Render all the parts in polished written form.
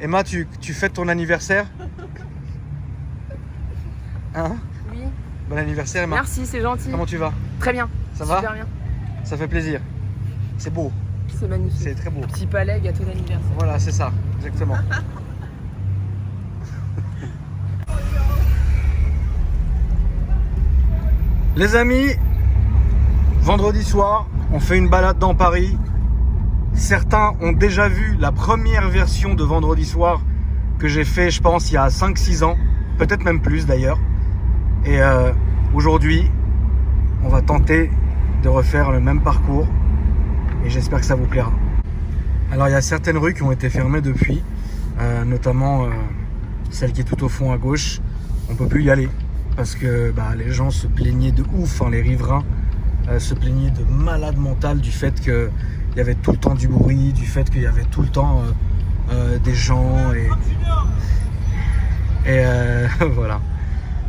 Emma, tu fêtes ton anniversaire? Hein? Oui. Bon anniversaire, Emma. Merci, c'est gentil. Comment tu vas? Très bien. Ça va? Super bien. Ça fait plaisir. C'est beau. C'est magnifique. C'est très beau. Petit palais, gâteau d'anniversaire. Voilà, c'est ça, exactement. Les amis, vendredi soir, on fait une balade dans Paris. Certains ont déjà vu la première version de vendredi soir que j'ai fait, je pense, il y a 5-6 ans. Peut-être même plus d'ailleurs. Et aujourd'hui, on va tenter de refaire le même parcours. Et j'espère que ça vous plaira. Alors il y a certaines rues qui ont été fermées depuis. Notamment celle qui est tout au fond à gauche. On ne peut plus y aller. Parce que les gens se plaignaient de ouf, hein, les riverains se plaignaient de malade mental du fait qu'il y avait tout le temps du bruit, du fait qu'il y avait tout le temps des gens et voilà.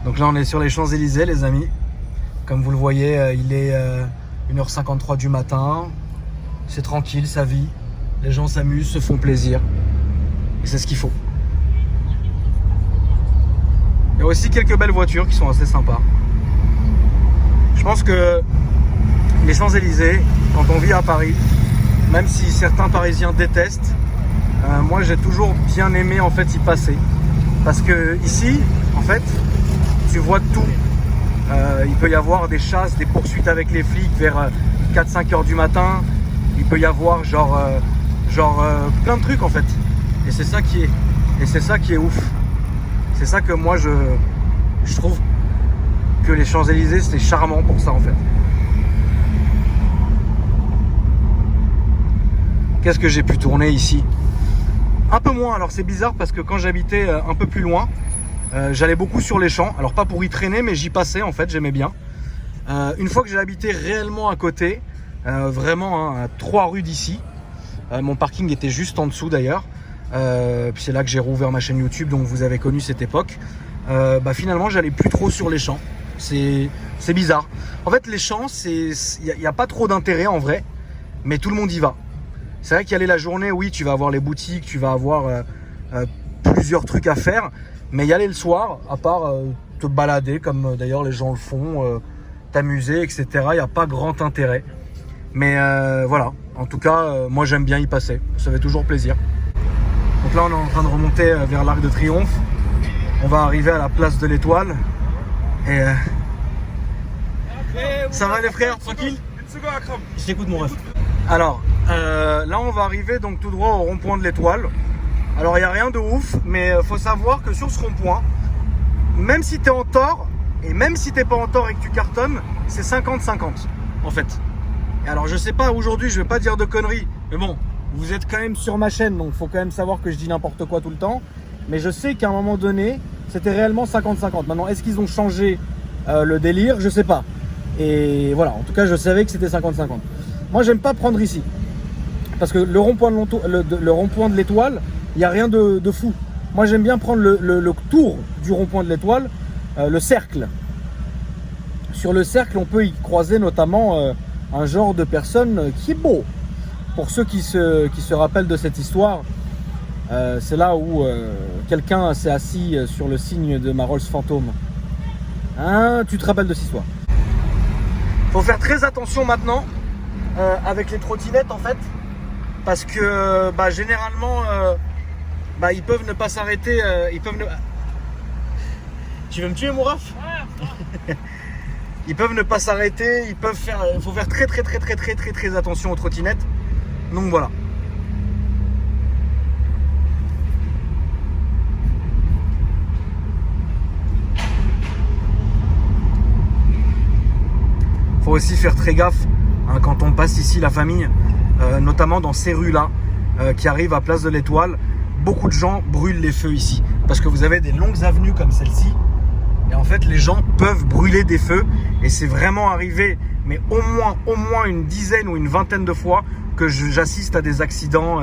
Donc là on est sur les Champs-Élysées les amis. Comme vous le voyez, il est 1h53 du matin, c'est tranquille, ça vit, les gens s'amusent, se font plaisir et c'est ce qu'il faut. Il y a aussi quelques belles voitures qui sont assez sympas. Je pense que les Champs-Élysées, quand on vit à Paris, même si certains Parisiens détestent, moi j'ai toujours bien aimé en fait y passer. Parce que ici, en fait, tu vois tout. Il peut y avoir des chasses, des poursuites avec les flics vers 4-5 heures du matin. Il peut y avoir genre plein de trucs en fait. Et c'est ça qui est ouf. C'est ça que moi je trouve que les Champs-Élysées c'est charmant pour ça en fait. Qu'est-ce que j'ai pu tourner ici? Un peu moins, alors c'est bizarre parce que quand j'habitais un peu plus loin, j'allais beaucoup sur les champs. Alors pas pour y traîner mais j'y passais en fait, j'aimais bien. Une fois que j'ai habité réellement à côté, vraiment à 3 rues d'ici, mon parking était juste en dessous d'ailleurs. Puis c'est là que j'ai rouvert ma chaîne YouTube, donc vous avez connu cette époque. Finalement j'allais plus trop sur les champs. C'est bizarre. En fait les champs, il n'y a pas trop d'intérêt en vrai, mais tout le monde y va. C'est vrai qu'y aller la journée, oui, tu vas avoir les boutiques, tu vas avoir plusieurs trucs à faire, mais y aller le soir, à part te balader comme d'ailleurs les gens le font, t'amuser, etc. Il n'y a pas grand intérêt. Mais voilà, en tout cas, moi j'aime bien y passer, ça fait toujours plaisir. Donc là on est en train de remonter vers l'Arc de Triomphe. On va arriver à la place de l'Étoile. Et ça va les frères, tranquille? Je t'écoute mon ref. Alors là on va arriver donc tout droit au rond-point de l'Étoile. Alors il n'y a rien de ouf, mais faut savoir que sur ce rond-point, même si tu es en tort, et même si t'es pas en tort et que tu cartonnes, c'est 50-50 en fait. Et alors je sais pas, aujourd'hui je vais pas dire de conneries, mais bon, vous êtes quand même sur ma chaîne, donc faut quand même savoir que je dis n'importe quoi tout le temps. Mais je sais qu'à un moment donné, c'était réellement 50-50. Maintenant, est-ce qu'ils ont changé le délire? Je sais pas. Et voilà, en tout cas, je savais que c'était 50-50. Moi, j'aime pas prendre ici. Parce que le rond-point de l'Étoile, il n'y a rien de fou. Moi, j'aime bien prendre le tour du rond-point de l'Étoile, le cercle. Sur le cercle, on peut y croiser notamment un genre de personne qui est beau. Pour ceux qui se rappellent de cette histoire, c'est là où quelqu'un s'est assis sur le signe de ma Rolls fantôme. Hein, tu te rappelles de cette histoire? Faut faire très attention maintenant avec les trottinettes en fait, parce que généralement ils peuvent ne pas s'arrêter, Tu veux me tuer mon raf? Ils peuvent ne pas s'arrêter, il faut faire très attention aux trottinettes. Donc voilà. Faut aussi faire très gaffe quand on passe ici la famille, notamment dans ces rues-là qui arrivent à Place de l'Étoile. Beaucoup de gens brûlent les feux ici parce que vous avez des longues avenues comme celle-ci. Et en fait, les gens peuvent brûler des feux et c'est vraiment arrivé, mais au moins une dizaine ou une vingtaine de fois que j'assiste à des accidents.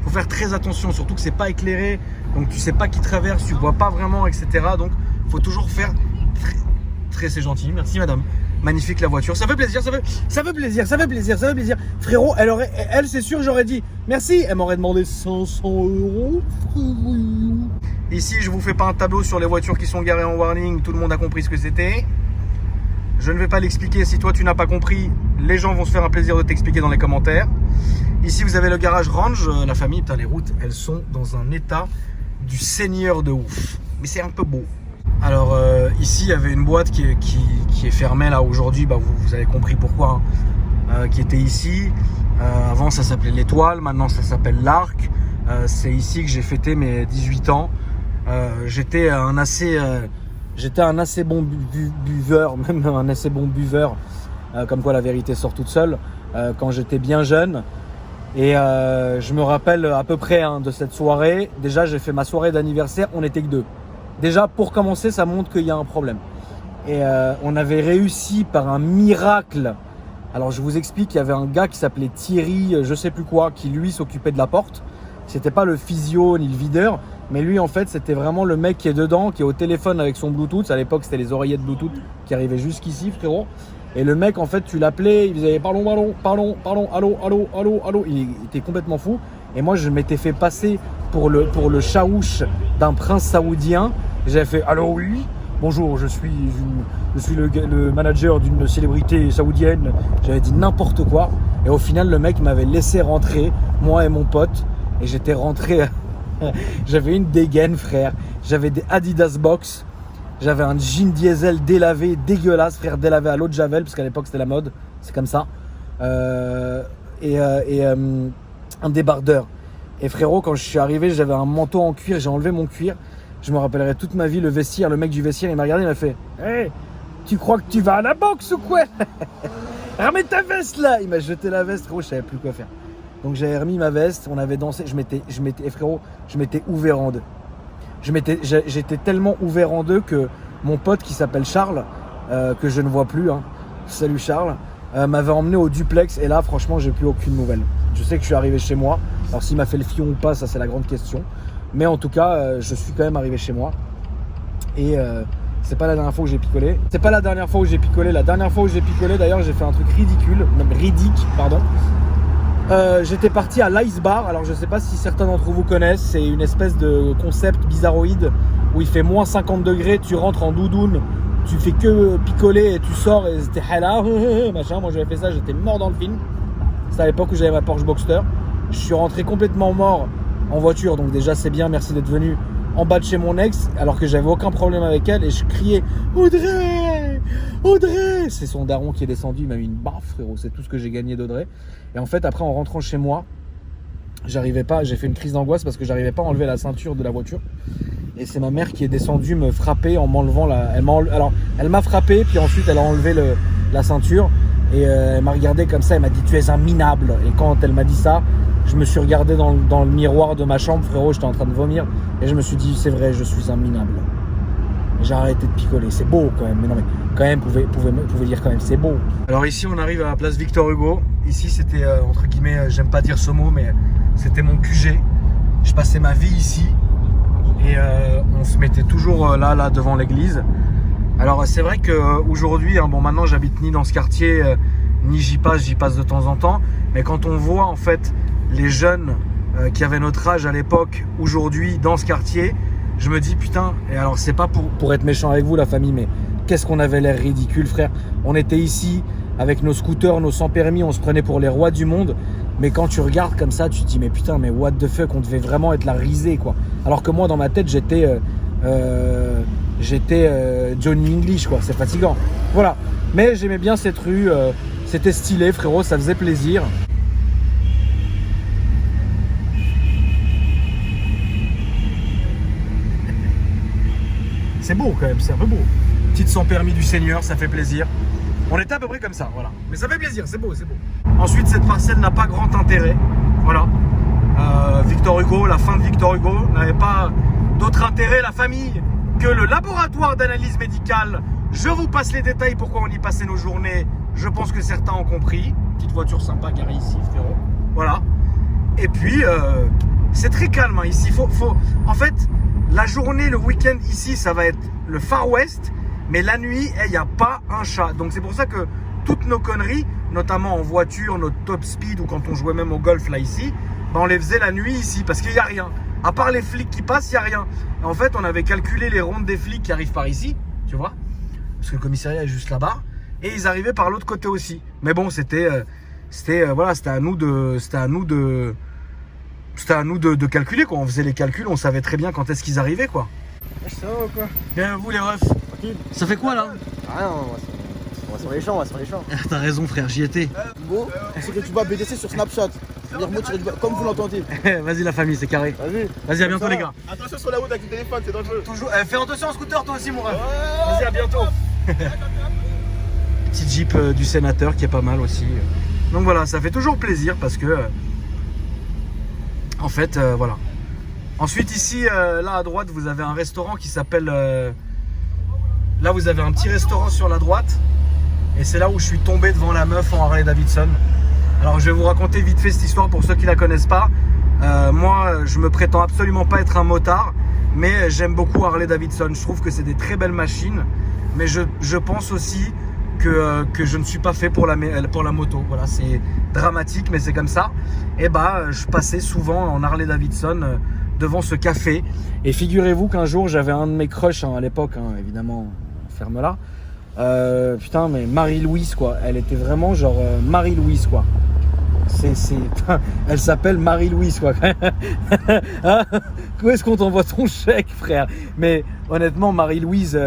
Faut faire très attention, surtout que c'est pas éclairé, donc tu sais pas qui traverse, tu vois pas vraiment, etc. Donc faut toujours faire très c'est gentil, merci madame. magnifique la voiture. Ça fait plaisir, ça fait plaisir. Frérot, elle c'est sûr, j'aurais dit merci. Elle m'aurait demandé 500 €. Ici, je vous fais pas un tableau sur les voitures qui sont garées en warning. Tout le monde a compris ce que c'était. Je ne vais pas l'expliquer. Si toi tu n'as pas compris, les gens vont se faire un plaisir de t'expliquer dans les commentaires. Ici, vous avez le garage Range. La famille, putain, les routes, elles sont dans un état du seigneur de ouf. Mais c'est un peu beau. Alors ici, il y avait une boîte qui est fermée là aujourd'hui. Bah, vous avez compris pourquoi. Hein, qui était ici. Avant, ça s'appelait l'Étoile. Maintenant, ça s'appelle l'Arc. C'est ici que j'ai fêté mes 18 ans. J'étais un assez bon buveur, même un assez bon buveur. Comme quoi, la vérité sort toute seule. Quand j'étais bien jeune. Et je me rappelle à peu près de cette soirée. Déjà, j'ai fait ma soirée d'anniversaire. On n'était que 2. Déjà, pour commencer, ça montre qu'il y a un problème. Et on avait réussi par un miracle. Alors, je vous explique, il y avait un gars qui s'appelait Thierry, je sais plus quoi, qui lui s'occupait de la porte. C'était pas le physio ni le videur, mais lui, en fait, c'était vraiment le mec qui est dedans, qui est au téléphone avec son Bluetooth. À l'époque, c'était les oreillettes Bluetooth qui arrivaient jusqu'ici, frérot. Et le mec, en fait, tu l'appelais, il disait pardon, allô. Il était complètement fou. Et moi, je m'étais fait passer pour le chaouche d'un prince saoudien. J'avais fait allô, oui, bonjour, je suis le manager d'une célébrité saoudienne. J'avais dit n'importe quoi. Et au final, le mec m'avait laissé rentrer, moi et mon pote. Et j'étais rentré. J'avais une dégaine, frère. J'avais des Adidas Box. J'avais un jean diesel délavé, dégueulasse, frère, délavé à l'eau de Javel, parce qu'à l'époque c'était la mode, c'est comme ça. Et un débardeur. Et frérot, quand je suis arrivé, j'avais un manteau en cuir, j'ai enlevé mon cuir. Je me rappellerai toute ma vie, le vestiaire, le mec du vestiaire, il m'a regardé, il m'a fait hey, tu crois que tu vas à la boxe ou quoi? Ramène ta veste là. Il m'a jeté la veste, frérot, je savais plus quoi faire. Donc j'avais remis ma veste, on avait dansé, frérot, je m'étais ouvert en deux. J'étais tellement ouvert en deux que mon pote qui s'appelle Charles, que je ne vois plus, hein, salut Charles, m'avait emmené au duplex et là franchement j'ai plus aucune nouvelle. Je sais que je suis arrivé chez moi, alors s'il m'a fait le fion ou pas, ça c'est la grande question. Mais en tout cas, je suis quand même arrivé chez moi et c'est pas la dernière fois où j'ai picolé. La dernière fois où j'ai picolé d'ailleurs j'ai fait un truc ridicule, pardon. J'étais parti à l'Ice Bar. Alors je sais pas si certains d'entre vous connaissent, c'est une espèce de concept bizarroïde où il fait moins 50 degrés, tu rentres en doudoune, tu fais que picoler et tu sors et c'était hala, machin. Moi j'avais fait ça, j'étais mort dans le film. C'était à l'époque où j'avais ma Porsche Boxster. Je suis rentré complètement mort en voiture, donc déjà c'est bien, merci d'être venu en bas de chez mon ex, alors que j'avais aucun problème avec elle et je criais Audrey, c'est son daron qui est descendu, il m'a mis une baffe, frérot, c'est tout ce que j'ai gagné d'Audrey. Et en fait après en rentrant chez moi, j'ai fait une crise d'angoisse parce que j'arrivais pas à enlever la ceinture de la voiture et c'est ma mère qui est descendue me frapper en m'enlevant elle m'a frappé puis ensuite elle a enlevé la ceinture et elle m'a regardé comme ça, elle m'a dit tu es un minable. Et quand elle m'a dit ça, je me suis regardé dans le miroir de ma chambre, frérot, j'étais en train de vomir et je me suis dit c'est vrai, je suis un minable. J'ai arrêté de picoler, c'est beau quand même, mais non mais quand même, vous pouvez dire quand même, c'est beau. Alors ici on arrive à la place Victor Hugo. Ici c'était entre guillemets, j'aime pas dire ce mot, mais c'était mon QG. Je passais ma vie ici et on se mettait toujours là devant l'église. Alors c'est vrai qu'aujourd'hui, bon maintenant j'habite ni dans ce quartier, ni j'y passe de temps en temps, mais quand on voit en fait les jeunes qui avaient notre âge à l'époque aujourd'hui dans ce quartier, je me dis putain, et alors c'est pas pour être méchant avec vous la famille, mais qu'est-ce qu'on avait l'air ridicule, frère. On était ici avec nos scooters, nos sans permis, on se prenait pour les rois du monde, mais quand tu regardes comme ça, tu te dis mais putain, mais what the fuck, on devait vraiment être la risée quoi. Alors que moi dans ma tête j'étais Johnny English quoi, c'est fatigant. Voilà, mais j'aimais bien cette rue, c'était stylé frérot, ça faisait plaisir. C'est beau quand même, c'est un peu beau. Petite sans permis du Seigneur, ça fait plaisir. On était à peu près comme ça, voilà. Mais ça fait plaisir, c'est beau, c'est beau. Ensuite, cette parcelle n'a pas grand intérêt. Voilà. Victor Hugo, la fin de Victor Hugo n'avait pas d'autre intérêt, la famille, que le laboratoire d'analyse médicale. Je vous passe les détails pourquoi on y passait nos journées. Je pense que certains ont compris. Petite voiture sympa garée ici, frérot. Voilà. Et puis, c'est très calme hein, ici. En fait, la journée, le week-end ici, ça va être le Far West. Mais la nuit, il n'y a pas un chat. Donc c'est pour ça que toutes nos conneries, notamment en voiture, notre top speed ou quand on jouait même au golf là ici, ben on les faisait la nuit ici parce qu'il n'y a rien. À part les flics qui passent, il n'y a rien. Et en fait, on avait calculé les rondes des flics qui arrivent par ici, tu vois, parce que le commissariat est juste là-bas. Et ils arrivaient par l'autre côté aussi. Mais bon, c'était à nous de calculer quoi. On faisait les calculs, on savait très bien quand est-ce qu'ils arrivaient quoi. Ça va ou quoi? Bien vous les refs. Tranquille. Ça fait quoi là? Ah non, on va sur les champs, T'as raison frère, j'y étais. Bon, c'est que tu vas BDC sur Snapchat. C'est-à-dire moi tirer du bas, comme vous l'entendez. Vas-y la famille, c'est carré. Vas-y, à bientôt les gars. Attention sur la route avec le téléphone, c'est dangereux. Toujours, fais attention au scooter toi aussi mon ref. Vas-y, à bientôt. Petit Jeep du sénateur qui est pas mal aussi. Donc voilà, ça fait toujours plaisir parce que en fait voilà. Ensuite ici, là à droite, vous avez un restaurant qui s'appelle là vous avez un petit restaurant sur la droite. Et c'est là où je suis tombé devant la meuf en Harley Davidson. Alors je vais vous raconter vite fait cette histoire pour ceux qui la connaissent pas. Moi je me prétends absolument pas être un motard, mais j'aime beaucoup Harley Davidson. Je trouve que c'est des très belles machines. Mais je pense aussi que je ne suis pas fait pour la moto. Voilà, c'est dramatique mais c'est comme ça. Et bah je passais souvent en Harley Davidson devant ce café. Et figurez-vous qu'un jour j'avais un de mes crushs à l'époque, évidemment, ferme-la. Putain mais Marie-Louise quoi, elle était vraiment genre Marie-Louise quoi. Elle s'appelle Marie-Louise quoi. Hein, où est-ce qu'on t'envoie ton chèque frère? Mais honnêtement Marie-Louise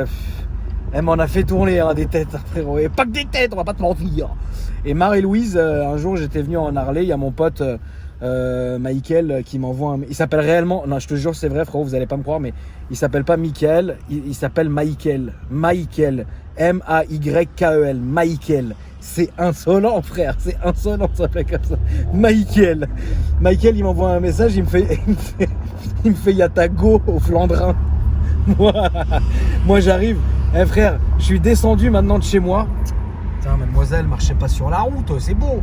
elle m'en a fait tourner des têtes frérot. Et pas que des têtes, on va pas te mentir. Et Marie-Louise un jour j'étais venu en Harley, il y a mon pote Michael qui m'envoie un... Il s'appelle réellement, non je te jure c'est vrai frérot, vous allez pas me croire, mais il s'appelle pas Michael, il s'appelle Michael. M-A-Y-K-E-L, Michael. C'est insolent frère, c'est insolent ça s'appelle comme ça. Michael, il m'envoie un message, il me fait y'a ta go au Flandrin. Moi j'arrive, frère, je suis descendu maintenant de chez moi. Putain mademoiselle, marchez pas sur la route, c'est beau.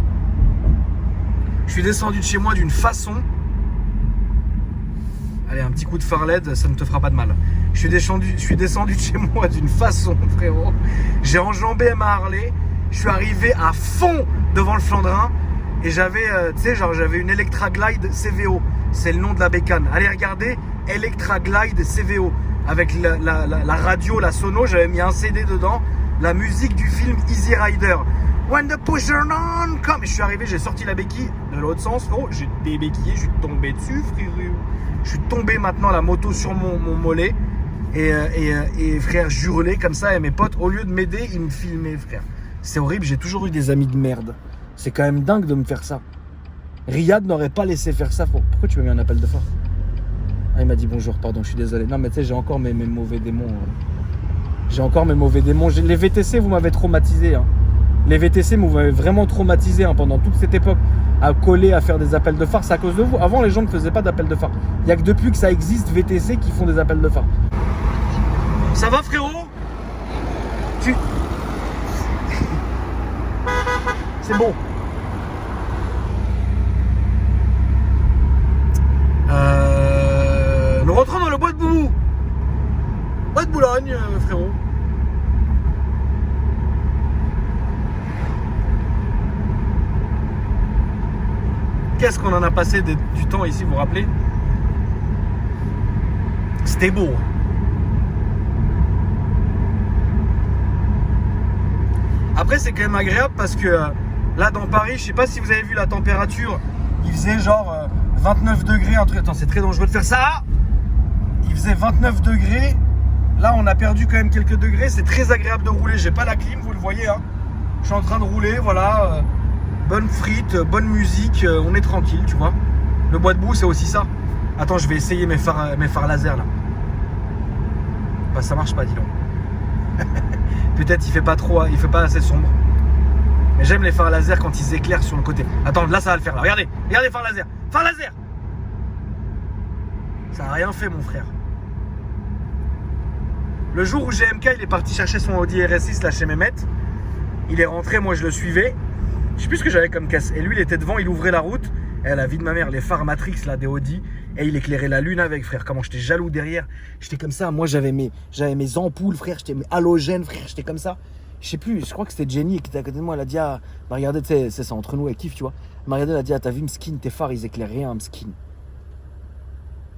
Je suis descendu de chez moi d'une façon. Allez, un petit coup de phare LED, ça ne te fera pas de mal. Je suis descendu de chez moi d'une façon, frérot. J'ai enjambé ma Harley. Je suis arrivé à fond devant le Flandrin. Et j'avais, j'avais une Electra Glide CVO. C'est le nom de la bécane. Allez, regardez, Electra Glide CVO. Avec la radio, la sono, j'avais mis un CD dedans. La musique du film Easy Rider. When the pusher on come. Et je suis arrivé, j'ai sorti la béquille de l'autre sens, frérot. J'ai débéquillé, je suis tombé dessus, frérot. Je suis tombé maintenant la moto sur mon mollet. Et frère, j'hurlais comme ça. Et mes potes, au lieu de m'aider, ils me filmaient, frère. C'est horrible, j'ai toujours eu des amis de merde. C'est quand même dingue de me faire ça. Riyad n'aurait pas laissé faire ça. Pourquoi tu m'as mis un appel de phare? Ah, il m'a dit bonjour, pardon, je suis désolé. Non, mais tu sais, j'ai encore mes mauvais démons. Les VTC, vous m'avez traumatisé. Les VTC, vous m'avez vraiment traumatisé pendant toute cette époque. À coller, à faire des appels de phare, c'est à cause de vous. Avant, les gens ne faisaient pas d'appels de phare. Il n'y a que depuis que ça existe VTC qui font des appels de phare. Ça va, frérot? C'est bon. Nous rentrons dans le bois de Boubou. Bois de Boulogne, frérot. Qu'est-ce qu'on en a passé du temps ici, vous vous rappelez? C'était beau. Après, c'est quand même agréable parce que là, dans Paris, je sais pas si vous avez vu la température, il faisait genre 29 degrés. Attends, c'est très dangereux de faire ça. Il faisait 29 degrés. Là, on a perdu quand même quelques degrés. C'est très agréable de rouler. J'ai pas la clim, vous le voyez. Je suis en train de rouler, voilà. Bonne frite, bonne musique. On est tranquille, tu vois. Le bois de boue, c'est aussi ça. Attends, je vais essayer mes phares laser là. Bah, ça marche pas, dis donc. Peut-être il fait pas assez sombre. Mais j'aime les phares laser quand ils éclairent sur le côté. Attends, là ça va le faire là. Regardez phares laser. Phares laser. Ça n'a rien fait mon frère. Le jour où GMK il est parti chercher son Audi RS6 là chez Mehmet, il est rentré, moi je le suivais. Je sais plus ce que j'avais comme caisse. Et lui il était devant, il ouvrait la route. Et la vie de ma mère, les phares Matrix là des Audi, Et il éclairait la lune avec, frère. Comment j'étais jaloux derrière. J'étais comme ça. Moi, j'avais mes ampoules, frère. J'étais mes halogènes, frère. J'étais comme ça. Je sais plus, je crois que c'était Jenny qui était à côté de moi. Elle a dit, ah, bah regardez, tu sais, c'est ça, entre nous, elle kiffe, tu vois. Elle m'a regardé, elle a dit, ah, t'as vu, Mskin, tes phares, ils éclairent rien, Mskin.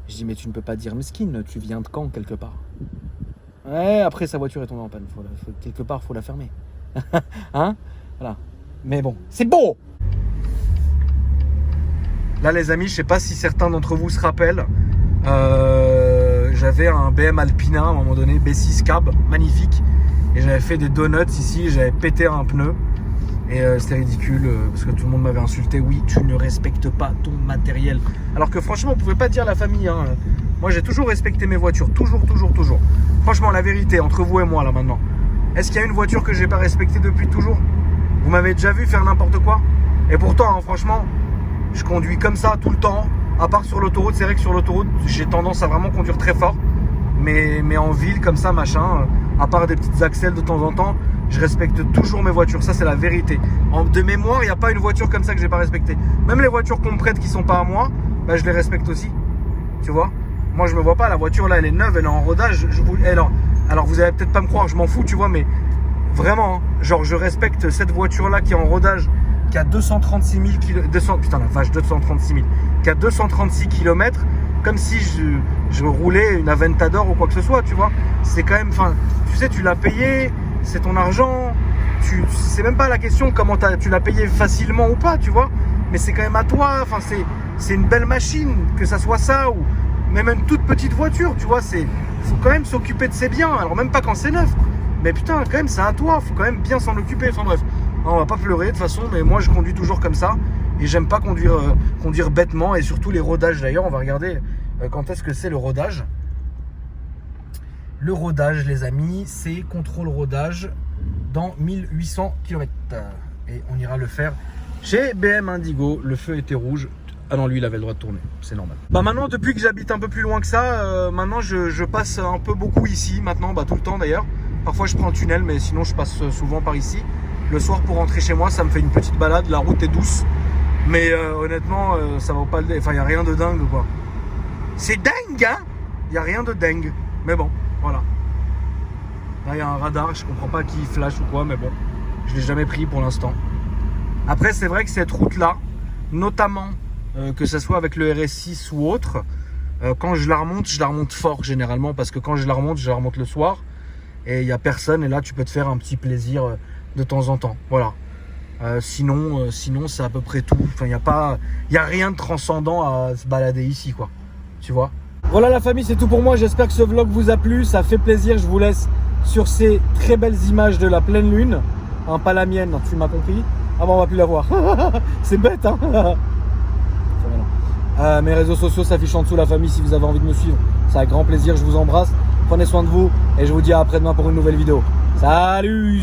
Je dis, mais tu ne peux pas dire Mskin, tu viens de quand, quelque part? Ouais, après, sa voiture est tombée en panne. Quelque part, faut la fermer. Hein? Voilà. Mais bon, c'est beau! Là, les amis, je sais pas si certains d'entre vous se rappellent. J'avais un BM Alpina à un moment donné, B6 cab, magnifique. Et j'avais fait des donuts ici, j'avais pété un pneu. Et c'était ridicule parce que tout le monde m'avait insulté. Oui, tu ne respectes pas ton matériel. Alors que franchement, on pouvait pas dire la famille. Hein. Moi, j'ai toujours respecté mes voitures. Toujours. Franchement, la vérité, entre vous et moi, là, maintenant. Est-ce qu'il y a une voiture que j'ai pas respectée depuis toujours? Vous m'avez déjà vu faire n'importe quoi? Et pourtant, hein, franchement, je conduis comme ça tout le temps. À part sur l'autoroute, c'est vrai que sur l'autoroute, j'ai tendance à vraiment conduire très fort. Mais en ville, comme ça, machin, à part des petites accels de temps en temps, je respecte toujours mes voitures. Ça, c'est la vérité. De mémoire, il n'y a pas une voiture comme ça que j'ai pas respectée. Même les voitures qu'on me prête qui sont pas à moi, bah, je les respecte aussi. Tu vois? Moi, je me vois pas. La voiture, là, elle est neuve, elle est en rodage. Alors, vous allez peut-être pas me croire, je m'en fous, tu vois, mais vraiment, hein, genre, je respecte cette voiture-là qui est en rodage, qui a 236 000 km. Putain, la vache, 236 000. Qui a 236 km. Comme si je roulais une Aventador ou quoi que ce soit, tu vois. C'est quand même, enfin, tu sais, tu l'as payé, c'est ton argent. C'est même pas la question comment tu l'as payé facilement ou pas, tu vois. Mais c'est quand même à toi. Enfin, c'est une belle machine, que ça soit ça ou même une toute petite voiture, tu vois. Faut quand même s'occuper de ses biens. Alors même pas quand c'est neuf. Mais putain, quand même, c'est à toi. Faut quand même bien s'en occuper. Enfin bref, on va pas pleurer de toute façon. Mais moi, je conduis toujours comme ça. Et j'aime pas conduire bêtement. Et surtout les rodages d'ailleurs. On va regarder quand est-ce que c'est le rodage. Le rodage, les amis, c'est contrôle rodage dans 1800 km. Et on ira le faire chez BM Indigo. Le feu était rouge. Ah non, lui, il avait le droit de tourner. C'est normal. Bah maintenant, depuis que j'habite un peu plus loin que ça, maintenant, je passe un peu beaucoup ici. Maintenant, bah tout le temps d'ailleurs. Parfois, je prends le tunnel, mais sinon, je passe souvent par ici. Le soir, pour rentrer chez moi, ça me fait une petite balade. La route est douce. Mais honnêtement, ça vaut pas le... Enfin, il n'y a rien de dingue, quoi. C'est dingue, hein? Il n'y a rien de dingue. Mais bon, voilà. Là, il y a un radar. Je comprends pas qui flash ou quoi, mais bon. Je ne l'ai jamais pris pour l'instant. Après, c'est vrai que cette route-là, notamment, que ce soit avec le RS6 ou autre, quand je la remonte fort, généralement. Parce que quand je la remonte le soir. Et il n'y a personne. Et là, tu peux te faire un petit plaisir de temps en temps. Voilà. Sinon, c'est à peu près tout. Enfin, il n'y a rien de transcendant à se balader ici, quoi. Tu vois. Voilà la famille, c'est tout pour moi. J'espère que ce vlog vous a plu. Ça fait plaisir. Je vous laisse sur ces très belles images de la pleine lune. Hein, pas la mienne, tu m'as compris. Ah bon, on va plus la voir. C'est bête, hein. Mes réseaux sociaux s'affichent en dessous, la famille. Si vous avez envie de me suivre, c'est avec grand plaisir. Je vous embrasse. Prenez soin de vous. Et je vous dis à après-demain pour une nouvelle vidéo. Salut!